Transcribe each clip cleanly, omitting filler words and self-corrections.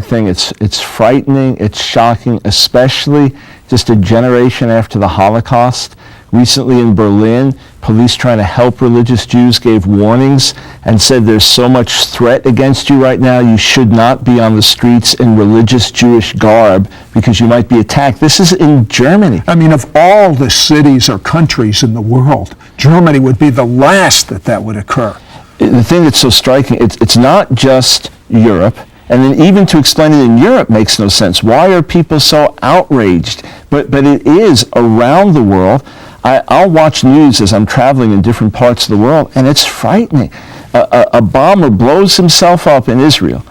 thing. It's frightening, it's shocking, especially just a generation after the Holocaust. Recently in Berlin, police trying to help religious Jews gave warnings and said there's so much threat against you right now, you should not be on the streets in religious Jewish garb because you might be attacked. This is in Germany. I mean, of all the cities or countries in the world, Germany would be the last that would occur. The thing that's so striking, it's not just Europe, and then even to explain it in Europe makes no sense. Why are people so outraged? But it is around the world. I'll watch news as I'm traveling in different parts of the world, and it's frightening. A bomber blows himself up in Israel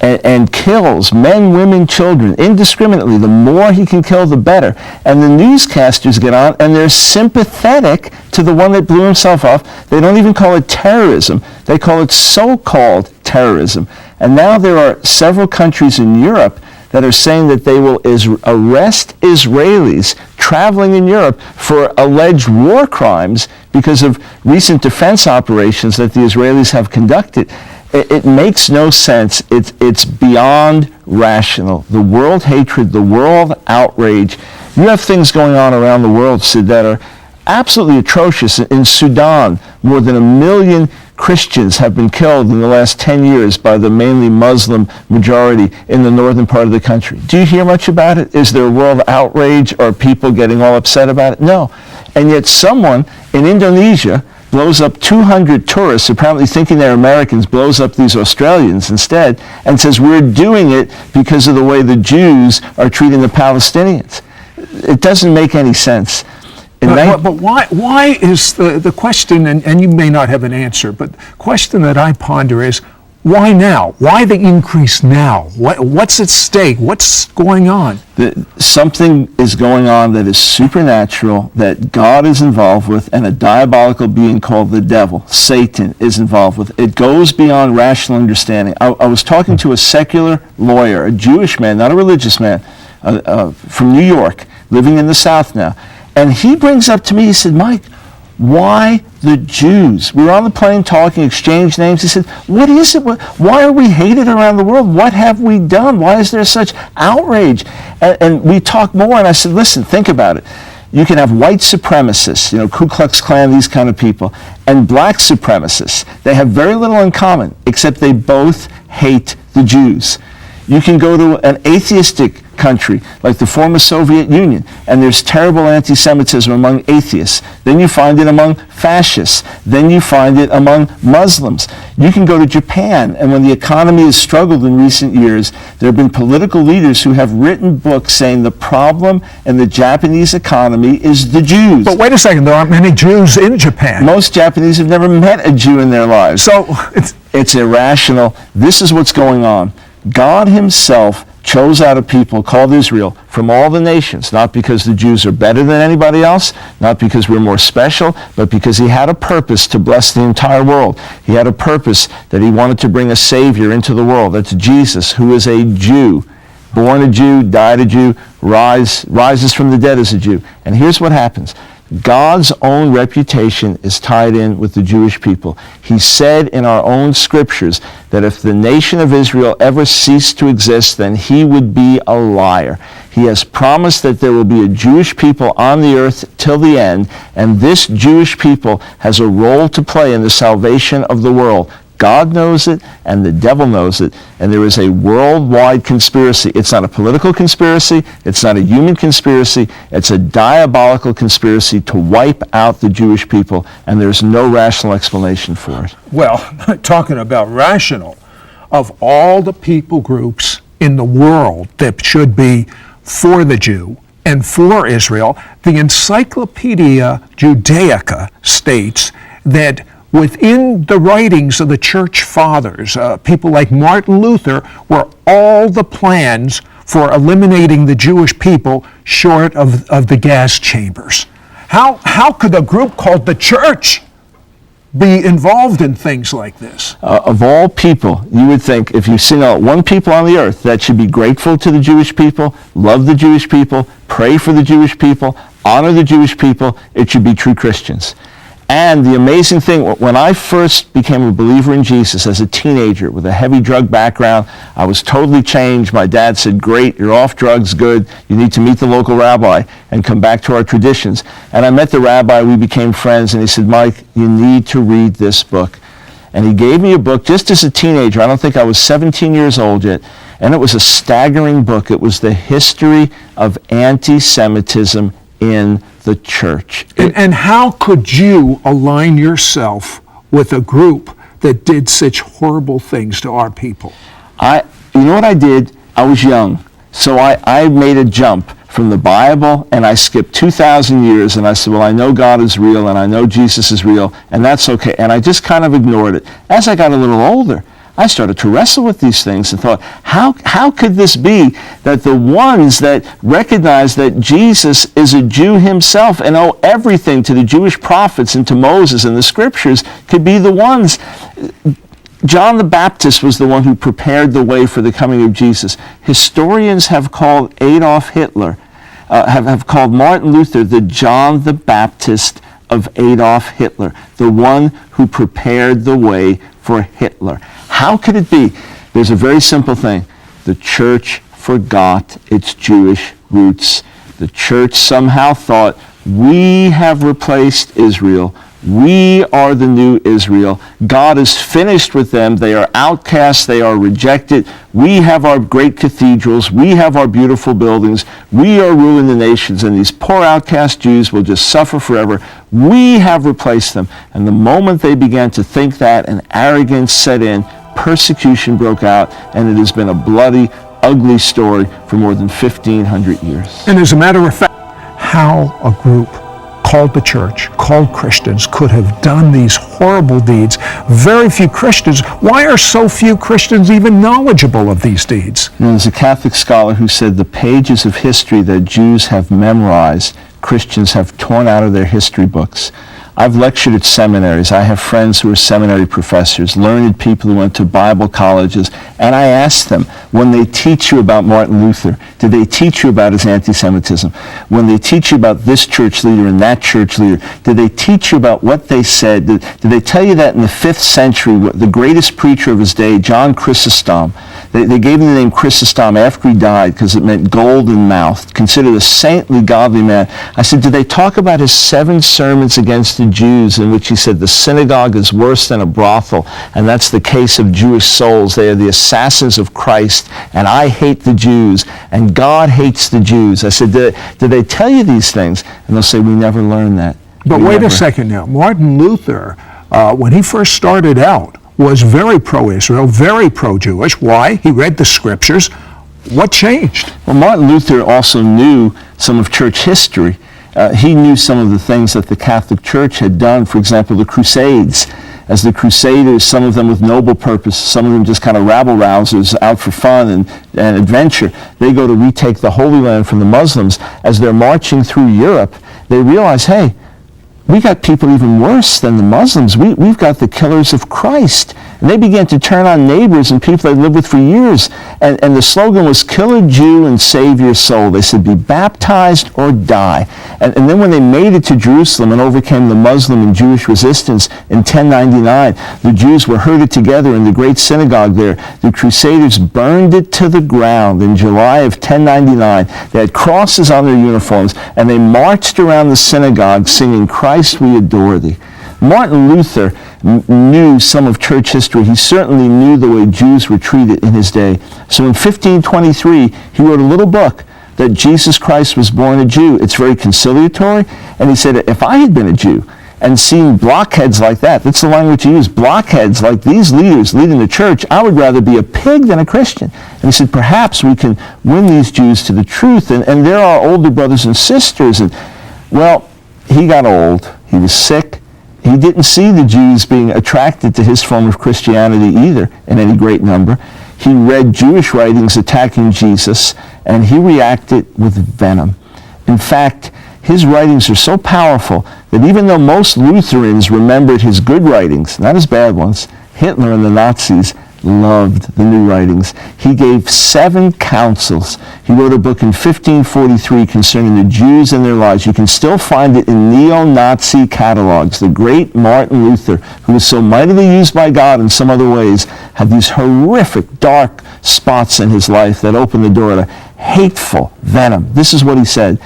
and kills men, women, children indiscriminately. The more he can kill, the better. And the newscasters get on, and they're sympathetic to the one that blew himself up. They don't even call it terrorism. They call it so-called terrorism. And now there are several countries in Europe that are saying that they will arrest Israelis traveling in Europe for alleged war crimes because of recent defense operations that the Israelis have conducted. It makes no sense. It's beyond rational. The world hatred, the world outrage. You have things going on around the world, Sid, that are absolutely atrocious. In Sudan, more than 1 million Christians have been killed in the last 10 years by the mainly Muslim majority in the northern part of the country. Do you hear much about it? Is there world outrage? Are people getting all upset about it? No. And yet someone in Indonesia blows up 200 tourists, apparently thinking they're Americans, blows up these Australians instead, and says we're doing it because of the way the Jews are treating the Palestinians. It doesn't make any sense. But why is the question, and you may not have an answer, but the question that I ponder is, why now? Why the increase now? What's at stake? What's going on? Something is going on that is supernatural, that God is involved with, and a diabolical being called the devil, Satan, is involved with. It goes beyond rational understanding. I was talking to a secular lawyer, a Jewish man, not a religious man, from New York, living in the South now. And he brings up to me, he said, Mike, why the Jews? We were on the plane talking, exchanged names. He said, what is it? Why are we hated around the world? What have we done? Why is there such outrage? And we talked more, and I said, listen, think about it. You can have white supremacists, Ku Klux Klan, these kind of people, and black supremacists. They have very little in common, except they both hate the Jews. You can go to an atheistic country like the former Soviet Union, and there's terrible anti-Semitism among atheists. Then you find it among fascists. Then you find it among Muslims. You can go to Japan, and when the economy has struggled in recent years, there have been political leaders who have written books saying the problem in the Japanese economy is the Jews. But wait a second, there aren't many Jews in Japan. Most Japanese have never met a Jew in their lives. So it's irrational. This is what's going on. God himself chose out a people called Israel from all the nations, not because the Jews are better than anybody else, not because we're more special, but because he had a purpose to bless the entire world. He had a purpose that he wanted to bring a Savior into the world. That's Jesus, who is a Jew, born a Jew, died a Jew, rises from the dead as a Jew. And here's what happens. God's own reputation is tied in with the Jewish people. He said in our own scriptures that if the nation of Israel ever ceased to exist, then he would be a liar. He has promised that there will be a Jewish people on the earth till the end, and this Jewish people has a role to play in the salvation of the world. God knows it, and the devil knows it, and there is a worldwide conspiracy. It's not a political conspiracy, it's not a human conspiracy, it's a diabolical conspiracy to wipe out the Jewish people, and there's no rational explanation for it. Well, talking about rational, of all the people groups in the world that should be for the Jew and for Israel, the Encyclopedia Judaica states that within the writings of the church fathers, people like Martin Luther, were all the plans for eliminating the Jewish people short of the gas chambers. How could a group called the church be involved in things like this? Of all people, you would think if you single out one people on the earth that should be grateful to the Jewish people, love the Jewish people, pray for the Jewish people, honor the Jewish people, it should be true Christians. And the amazing thing, when I first became a believer in Jesus as a teenager with a heavy drug background, I was totally changed. My dad said, great, you're off drugs, good. You need to meet the local rabbi and come back to our traditions. And I met the rabbi, we became friends, and he said, Mike, you need to read this book. And he gave me a book just as a teenager. I don't think I was 17 years old yet. And it was a staggering book. It was the history of anti-Semitism in the church. And how could you align yourself with a group that did such horrible things to our people? You know what I did? I was young. So I made a jump from the Bible, and I skipped 2,000 years, and I said, well, I know God is real, and I know Jesus is real, and that's okay. And I just kind of ignored it. As I got a little older, I started to wrestle with these things and thought, how could this be that the ones that recognize that Jesus is a Jew himself and owe everything to the Jewish prophets and to Moses and the scriptures could be the ones? John the Baptist was the one who prepared the way for the coming of Jesus. Historians have called Adolf Hitler, have called Martin Luther the John the Baptist of Adolf Hitler, the one who prepared the way for Hitler. How could it be? There's a very simple thing. The church forgot its Jewish roots. The church somehow thought, we have replaced Israel. We are the new Israel. God is finished with them. They are outcasts. They are rejected. We have our great cathedrals. We have our beautiful buildings. We are ruling the nations, and these poor outcast Jews will just suffer forever. We have replaced them. And the moment they began to think that, and arrogance set in, persecution broke out, and it has been a bloody, ugly story for more than 1,500 years. And as a matter of fact, how a group called the church, called Christians, could have done these horrible deeds. Very few Christians. Why are so few Christians even knowledgeable of these deeds? There's a Catholic scholar who said the pages of history that Jews have memorized, Christians have torn out of their history books. I've lectured at seminaries. I have friends who are seminary professors, learned people who went to Bible colleges, and I ask them, when they teach you about Martin Luther, did they teach you about his anti-Semitism? When they teach you about this church leader and that church leader, did they teach you about what they said? Did they tell you that in the 5th century, the greatest preacher of his day, John Chrysostom, they gave him the name Chrysostom after he died because it meant golden mouthed, considered a saintly, godly man. I said, did they talk about his 7 sermons against the Jews in which he said the synagogue is worse than a brothel, and that's the case of Jewish souls. They are the assassins of Christ, and I hate the Jews, and God hates the Jews. I said, did they tell you these things? And they'll say, we never learned that. But wait a second now. Martin Luther, when he first started out, was very pro-Israel, very pro-Jewish. Why? He read the scriptures. What changed? Well, Martin Luther also knew some of church history. He knew some of the things that the Catholic Church had done, for example, the Crusades. As the Crusaders, some of them with noble purpose, some of them just kind of rabble-rousers out for fun and adventure, they go to retake the Holy Land from the Muslims. As they're marching through Europe, they realize, hey, we got people even worse than the Muslims. We've got the killers of Christ. And they began to turn on neighbors and people they'd lived with for years. And the slogan was, kill a Jew and save your soul. They said, be baptized or die. And then when they made it to Jerusalem and overcame the Muslim and Jewish resistance in 1099, the Jews were herded together in the great synagogue there. The Crusaders burned it to the ground in July of 1099. They had crosses on their uniforms, and they marched around the synagogue singing, Christ, we adore thee. Martin Luther knew some of church history. He certainly knew the way Jews were treated in his day. So in 1523, he wrote a little book that Jesus Christ was born a Jew. It's very conciliatory. And he said, if I had been a Jew and seen blockheads like that, that's the language he used, blockheads like these leaders leading the church, I would rather be a pig than a Christian. And he said, perhaps we can win these Jews to the truth. And they're our older brothers and sisters. And, well, he got old. He was sick. He didn't see the Jews being attracted to his form of Christianity either in any great number. He read Jewish writings attacking Jesus, and he reacted with venom. In fact, his writings are so powerful that even though most Lutherans remembered his good writings, not his bad ones, Hitler and the Nazis loved the new writings. He gave 7 councils. He wrote a book in 1543 concerning the Jews and their lives. You can still find it in neo-Nazi catalogs. The great Martin Luther, who was so mightily used by God in some other ways, had these horrific, dark spots in his life that opened the door to hateful venom. This is what he said: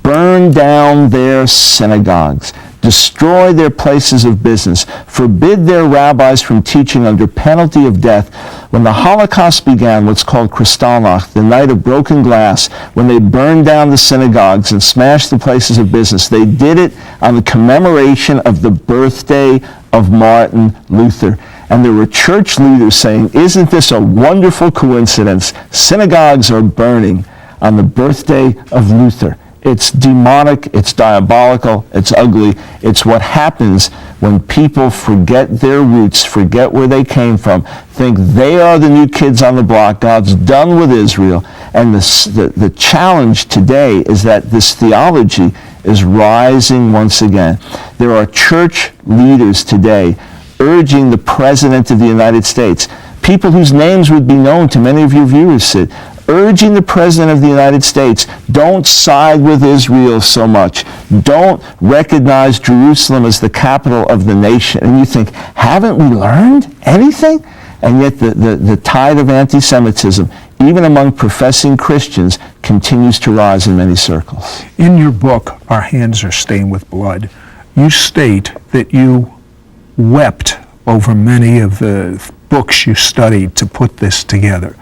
burn down their synagogues, destroy their places of business, forbid their rabbis from teaching under penalty of death. When the Holocaust began, what's called Kristallnacht, the night of broken glass, when they burned down the synagogues and smashed the places of business, they did it on the commemoration of the birthday of Martin Luther. And there were church leaders saying, isn't this a wonderful coincidence? Synagogues are burning on the birthday of Luther. It's demonic, it's diabolical, it's ugly. It's what happens when people forget their roots, forget where they came from, think they are the new kids on the block, God's done with Israel. And the challenge today is that this theology is rising once again. There are church leaders today urging the President of the United States, people whose names would be known to many of your viewers, Sid, urging the President of the United States, don't side with Israel so much. Don't recognize Jerusalem as the capital of the nation. And you think, haven't we learned anything? And yet the tide of anti-Semitism, even among professing Christians, continues to rise in many circles. In your book, Our Hands Are Stained with Blood, you state that you wept over many of the books you studied to put this together.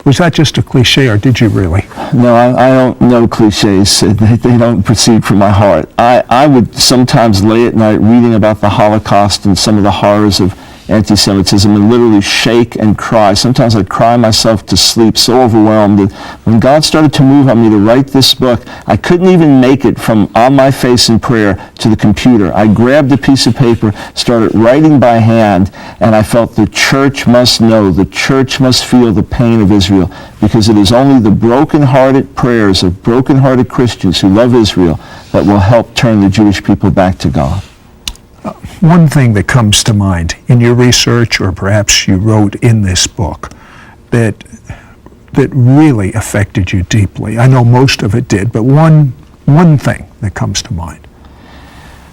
Was that just a cliche, or did you really? No, I don't know cliches. They don't proceed from my heart. I would sometimes lay at night reading about the Holocaust and some of the horrors of anti-Semitism and literally shake and cry. Sometimes I'd cry myself to sleep, so overwhelmed. And when God started to move on me to write this book, I couldn't even make it from on my face in prayer to the computer. I grabbed a piece of paper, started writing by hand, and I felt the church must know, the church must feel the pain of Israel, because it is only the broken-hearted prayers of broken-hearted Christians who love Israel that will help turn the Jewish people back to God. One thing that comes to mind in your research, or perhaps you wrote in this book, that really affected you deeply. I know most of it did, but one thing that comes to mind.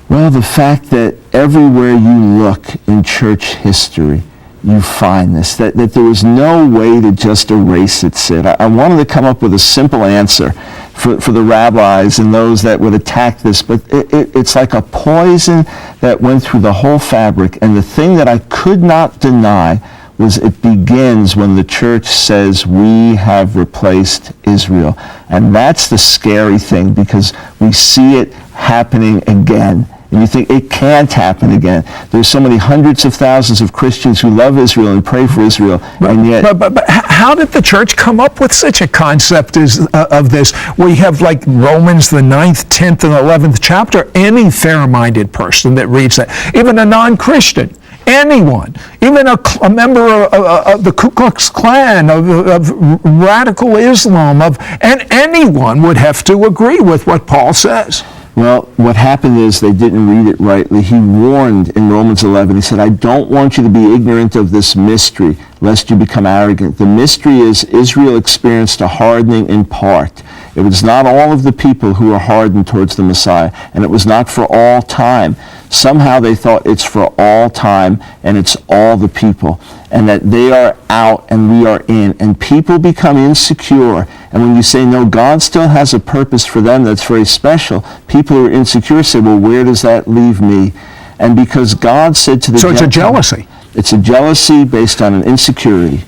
Well, the fact that everywhere you look in church history, you find this, that there was no way to just erase it, Sid. I wanted to come up with a simple answer for the rabbis and those that would attack this, but it's like a poison that went through the whole fabric. And the thing that I could not deny was it begins when the church says, we have replaced Israel. And that's the scary thing, because we see it happening again. And you think it can't happen again. There's so many hundreds of thousands of Christians who love Israel and pray for Israel, and yet... But how did the church come up with such a concept of this? We have like Romans, the 9th, 10th, and 11th chapter. Any fair-minded person that reads that, even a non-Christian, anyone, even a member of the Ku Klux Klan, of radical Islam, and anyone would have to agree with what Paul says. Well, what happened is they didn't read it rightly. He warned in Romans 11, he said, I don't want you to be ignorant of this mystery, lest you become arrogant. The mystery is Israel experienced a hardening in part. It was not all of the people who were hardened towards the Messiah, and it was not for all time. Somehow they thought it's for all time, and it's all the people, and that they are out and we are in, and people become insecure. And when you say, no, God still has a purpose for them that's very special, people who are insecure say, well, where does that leave me? And because God said to the So it's a jealousy. It's a jealousy based on an insecurity.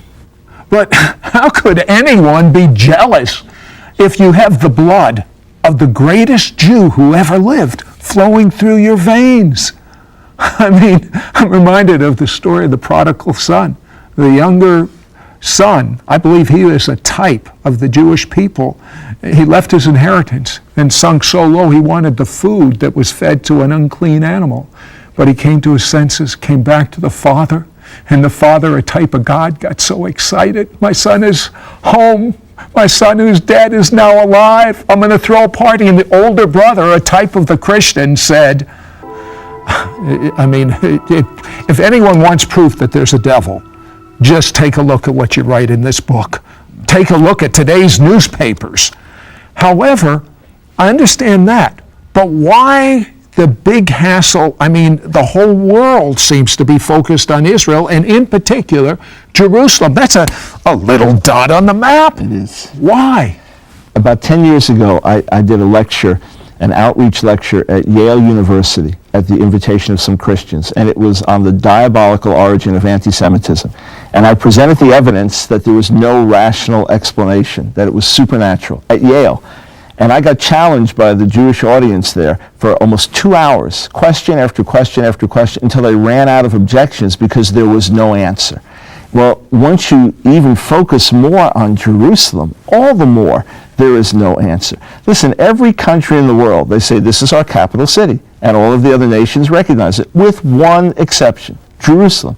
But how could anyone be jealous if you have the blood of the greatest Jew who ever lived flowing through your veins? I mean, I'm reminded of the story of the prodigal son. The younger son, I believe he is a type of the Jewish people. He left his inheritance and sunk so low he wanted the food that was fed to an unclean animal. But he came to his senses, came back to the father, and the father, a type of God, got so excited. My son is home. My son who's dead is now alive. I'm going to throw a party. And the older brother, a type of the Christian, said, I mean, if anyone wants proof that there's a devil, just take a look at what you write in this book. Take a look at today's newspapers. However, I understand that, but why the big hassle? I mean, the whole world seems to be focused on Israel, and in particular, Jerusalem. That's a little dot on the map. It is. Why? About 10 years ago, I did a lecture, an outreach lecture at Yale University at the invitation of some Christians, and it was on the diabolical origin of anti-Semitism. And I presented the evidence that there was no rational explanation, that it was supernatural at Yale. And I got challenged by the Jewish audience there for almost 2 hours, question after question after question, until they ran out of objections because there was no answer. Well, once you even focus more on Jerusalem, all the more there is no answer. Listen, every country in the world, they say this is our capital city, and all of the other nations recognize it, with one exception, Jerusalem.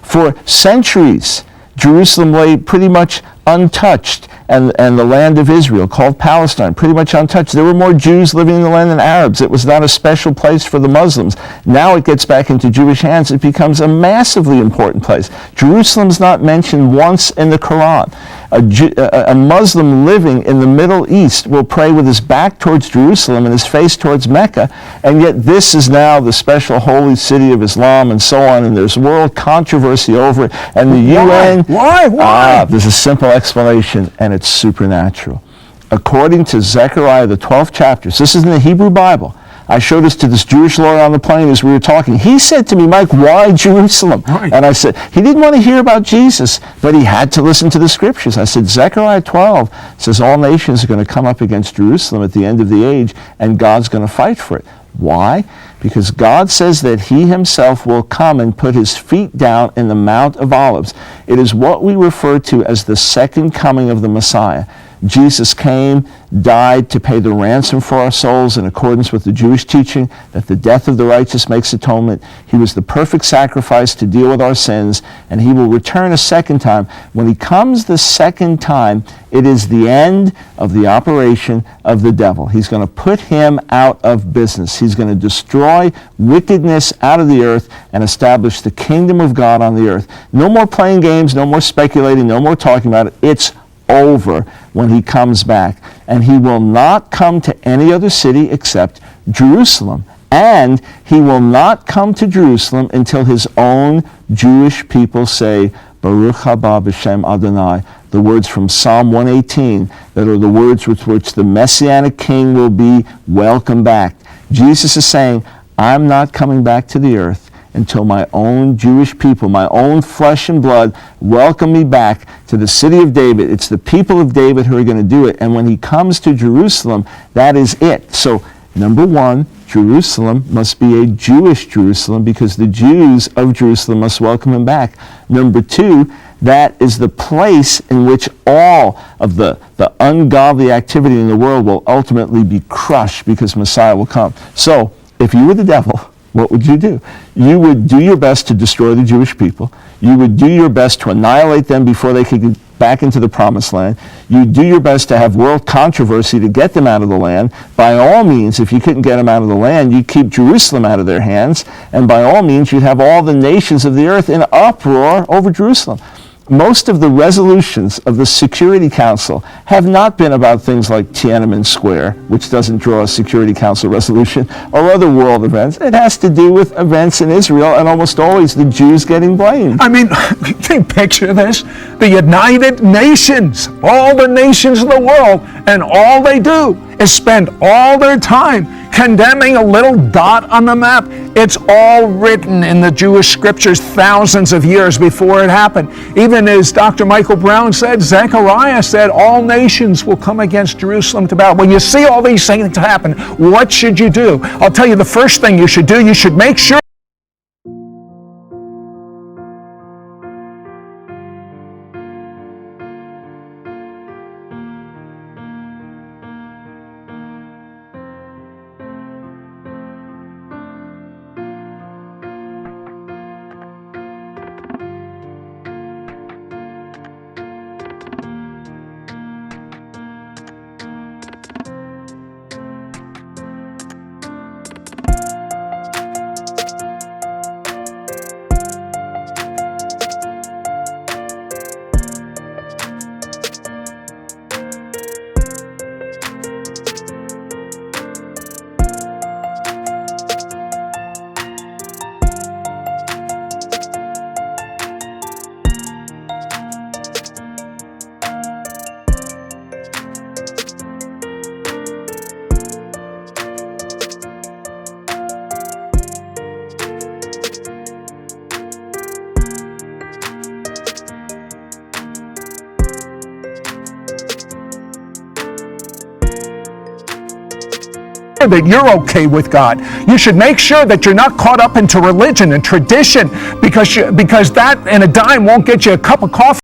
For centuries, Jerusalem lay pretty much untouched, and the land of Israel, called Palestine, pretty much untouched. There were more Jews living in the land than Arabs. It was not a special place for the Muslims. Now it gets back into Jewish hands. It becomes a massively important place. Jerusalem's not mentioned once in the Quran. A Muslim living in the Middle East will pray with his back towards Jerusalem and his face towards Mecca, and yet this is now the special holy city of Islam and so on, and there's world controversy over it, and the UN... Why? There's a simple explanation, and it's supernatural. According to Zechariah, the 12th chapter, this is in the Hebrew Bible. I showed this to this Jewish lawyer on the plane as we were talking. He said to me, Mike, why Jerusalem? Right. And I said, he didn't want to hear about Jesus, but he had to listen to the scriptures. I said, Zechariah 12 says all nations are going to come up against Jerusalem at the end of the age, and God's going to fight for it. Why? Because God says that he himself will come and put his feet down in the Mount of Olives. It is what we refer to as the second coming of the Messiah. Jesus came, died to pay the ransom for our souls in accordance with the Jewish teaching that the death of the righteous makes atonement. He was the perfect sacrifice to deal with our sins, and he will return a second time. When he comes the second time, it is the end of the operation of the devil. He's going to put him out of business. He's going to destroy wickedness out of the earth and establish the kingdom of God on the earth. No more playing games, no more speculating, no more talking about it. It's over when he comes back. And he will not come to any other city except Jerusalem. And he will not come to Jerusalem until his own Jewish people say, Baruch haba b'shem Adonai, the words from Psalm 118, that are the words with which the Messianic King will be welcomed back. Jesus is saying, I'm not coming back to the earth until my own Jewish people, my own flesh and blood, welcome me back to the city of David. It's the people of David who are going to do it. And when he comes to Jerusalem, that is it. So, number one, Jerusalem must be a Jewish Jerusalem because the Jews of Jerusalem must welcome him back. Number two, that is the place in which all of the ungodly activity in the world will ultimately be crushed because Messiah will come. So, if you were the devil, what would you do? You would do your best to destroy the Jewish people. You would do your best to annihilate them before they could get back into the promised land. You'd do your best to have world controversy to get them out of the land. By all means, if you couldn't get them out of the land, you'd keep Jerusalem out of their hands. And by all means, you'd have all the nations of the earth in uproar over Jerusalem. Most of the resolutions of the Security Council have not been about things like Tiananmen Square, which doesn't draw a Security Council resolution, or other world events. It has to do with events in Israel, and almost always the Jews getting blamed. I mean, picture this. The United Nations, all the nations of the world, and all they do is spend all their time condemning a little dot on the map. It's all written in the Jewish scriptures thousands of years before it happened. Even as Dr. Michael Brown said, Zechariah said, all nations will come against Jerusalem to battle. When you see all these things happen, what should you do? I'll tell you the first thing you should do, you should make sure that you're okay with God. You should make sure that you're not caught up into religion and tradition, because that and a dime won't get you a cup of coffee